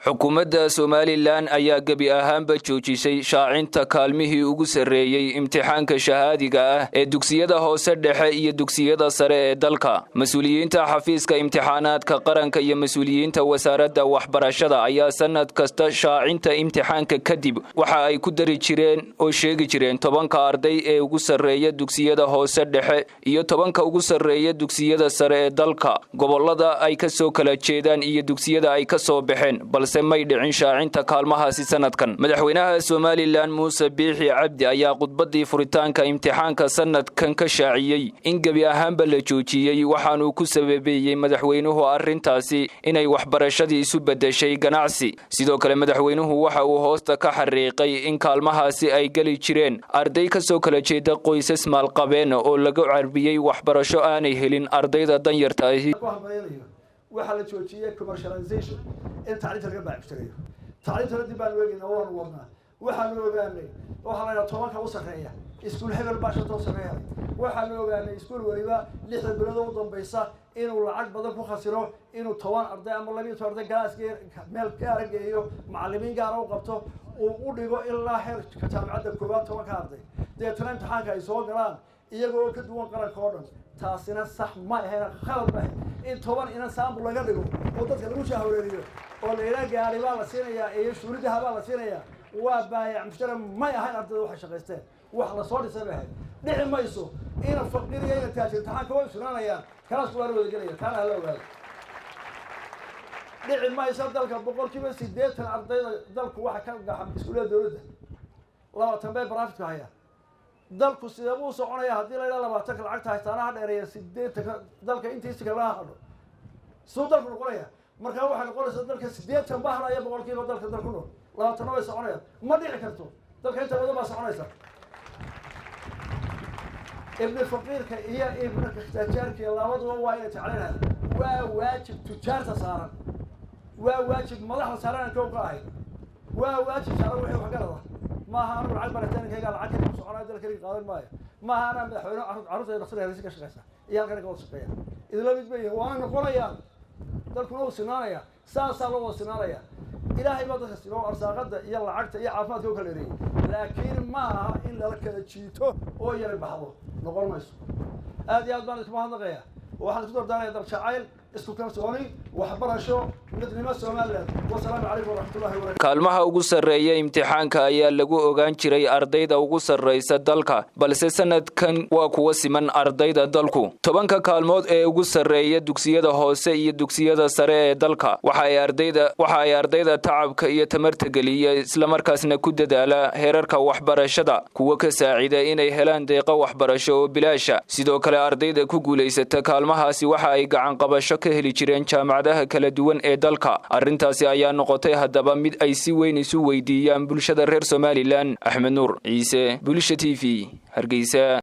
xukuumadda Somaliland ayaa gabi ahaanba joojisay shaacinta kaalmihii ugu sareeyay imtixaanka shahaadiga ah ee dugsiyada hoose dhexe iyo dugsiyada sare ee dalka. Mas'uuliyiinta xafiiska imtixaanaadka qaranka iyo mas'uuliyiinta wasaaradda waxbarashada ayaa sanad kasta shaacinta imtixaanka kadib waxa ay ku dari jireen oo sheegi jireen 10 arday ee ugu sareeya dugsiyada hoose dhexe iyo 10 ugu sareeya dugsiyada sare ee dalka. Gobolada ay ka soo kala jeedaan iyo dugsiyada ay ka soo baxeen balse may dhicin shaacinta kaalmahaasi sanadkan. Madaxweynaha Somaliland Muuse Biixi Cabdi ayaa khudbadii furitaanka imtixaanka sanadkan ka shaaciyay in gabi ahaanba la joojiyay waxaan uu ku sababeeyay madaxweynuhu arrintaasi inay waxbarashadii isu bedeshay ganacsi. Sidoo kale madaxweynuhu waxa uu hoosta ka xariiqay in kaalmahaasi ay gali jireen arday ka soo kala jeeda qoysas maalqabeen oo lagu carbiyay waxbarasho aanay helin ardayda danyarta ah. waxa la joojiyay commercialization in tacliinta laga baaxisanayo tacliinta dib baan weegina waan wadnaa waxaan ogaanay waxa la 10 u sareeya iskuul hebel baa shaqo sameeya waxaan ogaanay iskuul waliba 6 bilood u dambaysa inuu lacag badan ku khasiro inuu 10 arday ama 12 arday gaaskii meel gaar ah geeyo macallimiin gaar ah u qabto oo u dhigo ilaa heerka jaamacadda koowaad 10 arday deetana imtixaanka ay soo galaan iyagoo ka duwan qaranka oo dhan taasina sax ma ahayn khalad ah in 10 ina saambu laga dhigo oo dadka lagu shahawreeriyo oo leeyahay gaari baa la siinayaa iyo shuruudaha baa la siinayaa waa baayac mushtara ma ahayn ardayda waxa shaqaysteen wax la soo dhisay dhici mayso in faqriga iyo taajir taxanka way sunaanayaan kala soo wada galaya kana la ogaado dhici mayso dalka boqolkiiba 80 ardayda dalku waxa ka gaxan iskuulada dawladda 20 bay barafka haya dalku sida uu soconaya hadii la ilaa 20 lacagta haystaanaha dheereeya 80 dalka intiisa kala hado soo dalku noqonaya marka waxa noqonaysa dalka 80 bahraya boqolkiiba dalka dalku 20 way soconaya ma dhici karto dalka inta wada ba soconaysa ibn faqirka iyo ibn ikhtiyaarka labadaba waa inay tacliinayaan waa waajib tujaarta saaran waa waajib madaxda saaran ka qaay waa waajib saaran wixii wax garada ما ها أنا العلم الثاني كي قال عكني مسؤول هذا الكريم قادر مايا ما أنا مدحونه عروض يدخل هذا الشيء كشخصة يا كريم قول سقيا إذا لم يتبين وأنا قرية تركوا سنايا سالوا سنايا إلهي ما تخسر هو أرزاقه يلا عكت يا عفات يوكل لي لكن ما إلا لك تشيته أو يربحه نقول ما يسوى هذه أضمن اسمها نغيا وحنا تقدر دارنا يضرب شعيل استوكان سوني وحبرها شو ندري Somaliland والسلام عليكم ورحمة الله وبركاته. kaalmaha ugu sareeya imtixaanka ayaa lagu ogaan jiray ardayda ugu sareysa dalka balse sanadkan waa kuwa siman ardayda dalku 10 kaalmood ee ugu sareeya dugsiyada hoose iyo dugsiyada sare ee dalka waxa ay ardayda tacabka iyo tamarta galiya isla markaasna ku dadaala heerarka waxbarashada kuwa ka saacida inay helaan deeqo waxbarasho oo bilaasha sidoo kale ardayda ku guuleysata kaalmahaasi waxa ay gacan qabasho ka heli jireen jaamacadaha kala duwan ee dalka arrintaasi ayaa noqotay hadaba mid ay si weyn isu weydiiyaan bulshada reer Somaliland. Axmed Nuur Ciise, Bulsha TV, Hargeysa.